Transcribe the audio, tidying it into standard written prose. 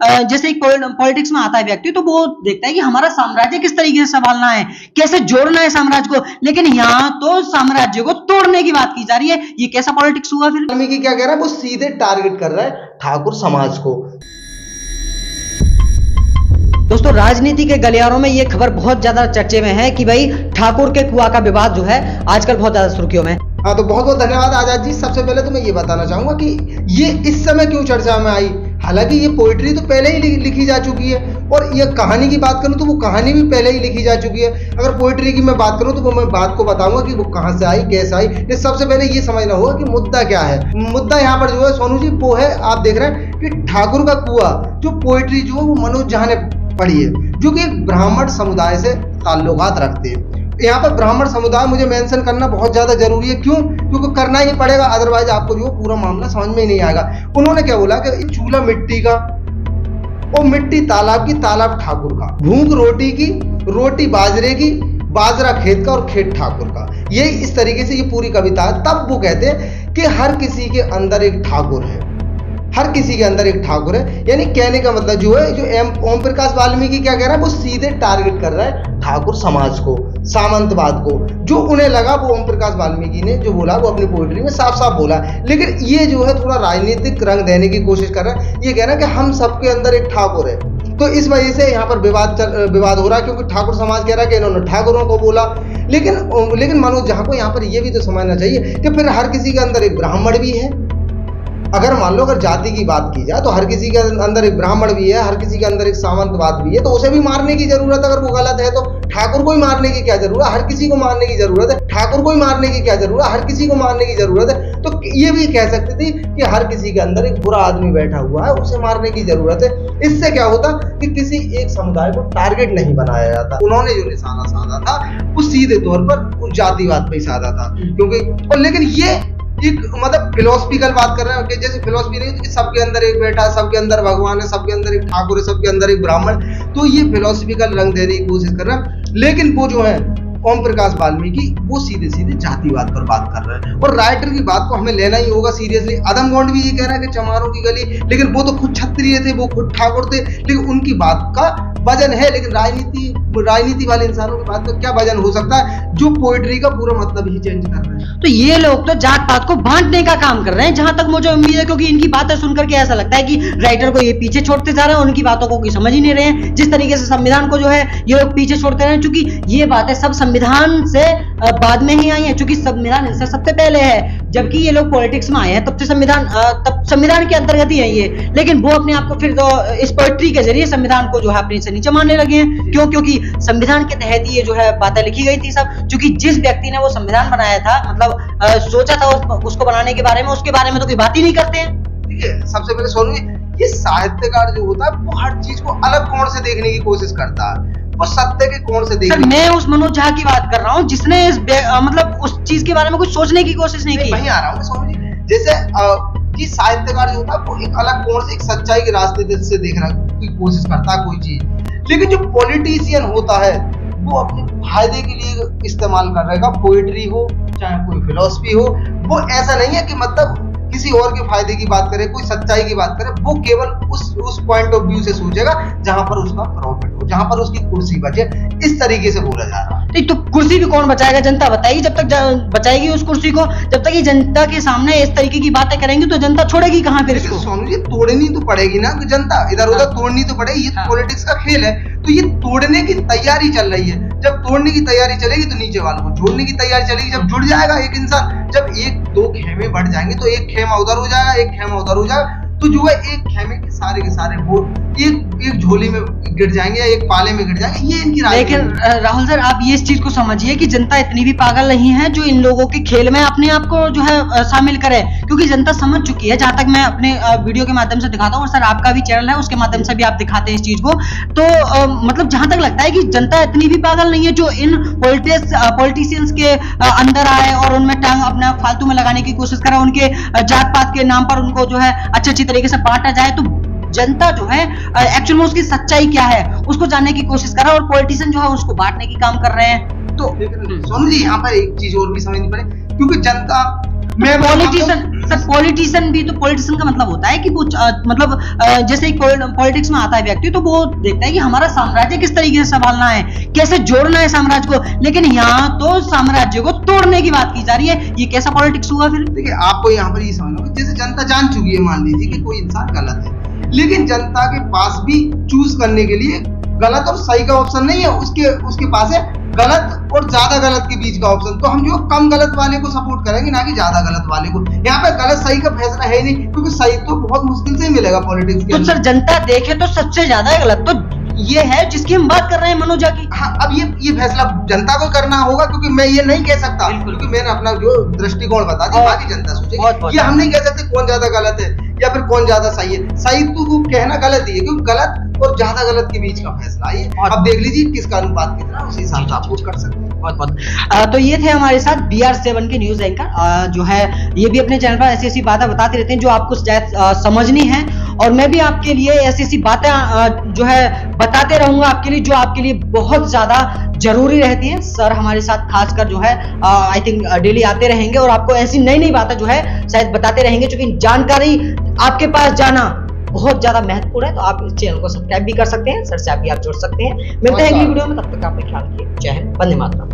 जैसे एक पॉलिटिक्स में आता है व्यक्ति तो वो देखता है कि हमारा साम्राज्य किस तरीके से संभालना है, कैसे जोड़ना है साम्राज्य को, लेकिन यहाँ तो साम्राज्य को तोड़ने की बात की जा रही है। ये कैसा पॉलिटिक्स हुआ फिर? वाल्मीकि क्या कह रहा है, वो सीधे टारगेट कर रहा है ठाकुर समाज को। दोस्तों, राजनीति के गलियारों में ये खबर बहुत ज्यादा चर्चे में है कि भाई ठाकुर के कुआं का विवाद जो है आजकल बहुत ज्यादा सुर्खियों में। हाँ, तो बहुत बहुत धन्यवाद आजाद जी। सबसे पहले तो मैं ये बताना चाहूंगा कि ये इस समय क्यों चर्चा में आई। हालांकि ये पोइट्री तो पहले ही लिखी जा चुकी है, और ये कहानी की बात करूं तो वो कहानी भी पहले ही लिखी जा चुकी है। अगर पोइट्री की मैं बात करूं तो वो मैं बात को बताऊंगा कि वो कहां से आई, कैसे आई। ये सबसे पहले ये समझना होगा कि मुद्दा क्या है। मुद्दा यहाँ पर जो है सोनू जी वो है, आप देख रहे हैं कि ठाकुर का कुआं जो पोइट्री जो है वो मनोज झा ने पढ़ी है, जो कि एक ब्राह्मण समुदाय से ताल्लुकात रखते हैं। यहाँ पर ब्राह्मण समुदाय मुझे मेंशन करना बहुत ज्यादा जरूरी है। क्यों? क्योंकि करना ही पड़ेगा, अदरवाइज आपको जो पूरा मामला समझ में ही नहीं आएगा। उन्होंने क्या बोला कि चूल्हा मिट्टी का और मिट्टी तालाब की, तालाब ठाकुर का, भूख रोटी की, रोटी बाजरे की, बाजरा खेत का और खेत ठाकुर का। ये इस तरीके से ये पूरी कविता है। तब वो कहते हैं कि हर किसी के अंदर एक ठाकुर है, हर किसी के अंदर एक ठाकुर है। यानी कहने का मतलब जो है, जो ओम प्रकाश वाल्मीकि क्या कह रहा है, वो सीधे टारगेट कर रहा है ठाकुर समाज को, सामंतवाद को। जो उन्हें लगा वो ओम प्रकाश वाल्मीकि ने जो बोला वो अपनी पोइट्री में साफ साफ बोला। लेकिन ये जो है थोड़ा राजनीतिक रंग देने की कोशिश कर रहा है। ये कह रहा है कि हम सबके अंदर एक ठाकुर है। तो इस वजह से यहाँ पर विवाद हो रहा है, क्योंकि ठाकुर समाज कह रहा है कि इन्होंने ठाकुरों को बोला। लेकिन मनोज झा को यहाँ पर यह भी तो समझना चाहिए कि फिर हर किसी के अंदर एक ब्राह्मण भी है। अगर मान लो अगर जाति की बात की जाए तो हर किसी के अंदर एक ब्राह्मण भी है, हर किसी के अंदर एक सामंतवाद भी है, तो उसे भी मारने की जरूरत है। अगर वो गलत है तो ठाकुर को ही मारने की क्या जरूरत है? हर किसी को मारने की जरूरत है। ठाकुर को ही मारने की क्या जरूरत है? हर किसी को मारने की जरूरत है। तो ये भी कह सकते थे कि हर किसी के अंदर एक बुरा आदमी बैठा हुआ है, उसे मारने की जरूरत है। इससे क्या होता कि किसी एक समुदाय को टारगेट नहीं बनाया जाता। उन्होंने जो निशाना साधा था वो सीधे तौर पर उस जातिवाद पे ही साधा था। क्योंकि और लेकिन ये एक मतलब फिलोसफिकल बात कर रहे हैं कि जैसे फिलोसफी नहीं होती कि सबके अंदर एक बेटा है, सबके अंदर भगवान है, सबके अंदर एक ठाकुर है, सबके अंदर एक ब्राह्मण। तो ये फिलोसफिकल रंग देने की कोशिश कर रहे हैं। लेकिन वो जो है ओम प्रकाश वाल्मीकि वो सीधे सीधे जातिवाद पर बात कर रहे हैं। और राइटर की बात को हमें लेना ही होगा सीरियसली। अदमगोंड भी ये कह रहा है कि चमारों की गली, लेकिन वो तो खुद क्षत्रिय थे, वो खुद ठाकुर थे, लेकिन उनकी बात का वजन है। लेकिन राजनीति वाले इंसानों की बात का क्या वजन हो सकता है जो पोइट्री का पूरा मतलब ही चेंज कर रहे हैं। तो ये लोग तो जात पात को बांटने का काम कर रहे हैं, जहां तक मुझे उम्मीद है, क्योंकि इनकी बातें सुनकर के ऐसा लगता है कि राइटर को ये पीछे छोड़ते जा रहे हैं, उनकी बातों को कोई समझ ही नहीं रहे हैं। जिस तरीके से संविधान को जो है ये लोग पीछे छोड़ते रहे हैं, क्योंकि ये बातें सब संविधान से बाद में ही आई है, क्योंकि संविधान इनसे सबसे पहले है। जबकि ये लोग पॉलिटिक्स में आए हैं तब से संविधान के अंतर्गत ही है ये। लेकिन वो अपने आप को फिर तो इस पोइट्री के जरिए संविधान को जो है अपने से नीचे मानने लगे हैं। क्यों? क्योंकि संविधान के तहत ये जो है बातें लिखी गई थी सब। क्योंकि जिस व्यक्ति ने वो संविधान बनाया था, मतलब सोचा था उसको बनाने के बारे में, उसके बारे में तो कोई बात ही नहीं करते हैं। ठीक है, सबसे पहले सोनू, ये साहित्यकार जो होता है वो हर चीज को अलग कोण से देखने की कोशिश करता है, वो सत्य के कोण से देखने। मैं उस मनोज झा की बात कर रहा हूँ जिसने मतलब उस चीज के बारे में कुछ सोचने की कोशिश नहीं की। वहीं आ रहा हूँ सोनू जी। जैसे कि साहित्यकार जो होता है वो एक अलग कोण से, एक सच्चाई के रास्ते से देखना की कोशिश करता है कोई चीज। लेकिन जो पॉलिटिशियन होता है वो अपने फायदे के लिए इस्तेमाल कर रहेगा। पोइट्री हो चाहे कोई फिलोसफी हो, वो ऐसा नहीं है कि मतलब किसी और के फायदे की बात करे, कोई सच्चाई की बात करे। वो केवल उस पॉइंट ऑफ व्यू से सोचेगा जहां पर उसका प्रॉफिट हो, जहां पर उसकी कुर्सी बचे। इस तरीके से बोला जा रहा है। तो कुर्सी भी कौन बचाएगा? जनता बताएगी। जब तक बचाएगी उस कुर्सी को, जब तक ये जनता के सामने इस तरीके की बातें करेंगे तो जनता छोड़ेगी कहां फिर इसको? सोनू जी, तोड़नी तो पड़ेगी ना, जनता इधर उधर तोड़नी तो पड़ेगी। ये पॉलिटिक्स का खेल है। तो ये तोड़ने की तैयारी चल रही है। जब तोड़ने की तैयारी चलेगी तो नीचे वालों को जोड़ने की तैयारी चलेगी। जब जुड़ जाएगा एक इंसान, जब एक दो खेमे बढ़ जाएंगे तो एक खेमा उधर हो जाएगा, एक खेमा उधर हो जाएगा, तो जो है एक खेमे के सारे वोट एक झोली में गिर जाएंगे या एक पाले में गिर जाएंगे। ये इनकी राजनीति। लेकिन राहुल सर, आप ये इस चीज को समझिए कि जनता इतनी भी पागल नहीं है जो इन लोगों के खेल में अपने आप को जो है शामिल करे। क्योंकि जनता समझ चुकी है, जहां तक मैं अपने वीडियो के माध्यम से दिखाता हूँ, और सर आपका भी चैनल है उसके माध्यम से भी आप दिखाते हैं इस चीज को। तो मतलब जहां तक लगता है कि जनता इतनी भी पागल नहीं है जो इन पॉलिटिशियंस के अंदर आए और उनमें टांग अपना फालतू में लगाने की कोशिश करे, उनके जात पात के नाम पर उनको जो है अच्छी तरीके से बांटा जाए। तो जनता जो है एक्चुअल में उसकी सच्चाई क्या है उसको जानने की कोशिश कर रहा है, और पॉलिटिशियन जो है उसको बांटने की काम कर रहे हैं। तो लेकिन सोनू जी यहाँ पर एक चीज और भी समझनी पड़े, क्योंकि जनता मैं पॉलिटिशियन भी तो पॉलिटिशियन का मतलब होता है कि वो मतलब जैसे एक पॉलिटिक्स में आता है व्यक्ति तो वो देखता है कि हमारा साम्राज्य किस तरीके से संभालना है, कैसे जोड़ना है साम्राज्य को, लेकिन यहाँ तो साम्राज्य को तोड़ने की बात की जा रही है। ये कैसा पॉलिटिक्स हुआ फिर? देखिए आपको यहाँ पर ये समझना होगा, जैसे जनता जान चुकी है, मान लीजिए कि कोई इंसान गलत है, लेकिन जनता के पास भी चूज करने के लिए गलत और सही का ऑप्शन नहीं है, उसके पास है गलत और ज्यादा गलत के बीच का ऑप्शन। तो हम जो कम गलत वाले को सपोर्ट करेंगे, ना कि ज्यादा गलत वाले को। यहाँ पे गलत सही का फैसला है ही नहीं, क्योंकि सही तो बहुत मुश्किल से ही मिलेगा पॉलिटिक्स के। तो सर जनता देखे तो सबसे ज्यादा गलत तो ये है जिसकी हम बात कर रहे हैं, मनोजा की। हाँ, अब ये फैसला जनता को करना होगा, क्योंकि मैं ये नहीं कह सकता, क्योंकि मैंने अपना जो दृष्टिकोण बता दिया, बाकी जनता सोचेगी। ये हम नहीं कह सकते कौन ज्यादा गलत है या फिर कौन ज्यादा सही है। सही तो वो कहना गलत ही है, क्योंकि गलत और ज्यादा गलत के बीच का फैसला है। अब देख लीजिए किसका अनुपात कितना, उसी हिसाब से आप वोट कर सकते हैं। बहुत तो ये थे हमारे साथ BR7 के न्यूज एंकर, जो है ये भी अपने चैनल पर ऐसी ऐसी बातें बताते रहते हैं जो आपको समझनी है, और मैं भी आपके लिए ऐसी ऐसी बातें जो है बताते रहूंगा आपके लिए, जो आपके लिए बहुत ज्यादा जरूरी रहती है। सर हमारे साथ खासकर जो है आई थिंक डेली आते रहेंगे और आपको ऐसी नई नई बातें जो है शायद बताते रहेंगे, क्योंकि जानकारी आपके पास जाना बहुत ज्यादा महत्वपूर्ण है। तो आप इस चैनल को सब्सक्राइब भी कर सकते हैं, सर से आप जुड़ सकते हैं। मिलते हैं अगली वीडियो में, तब तक आप ख्याल रखिए। जय हिंद, वंदे मातरम।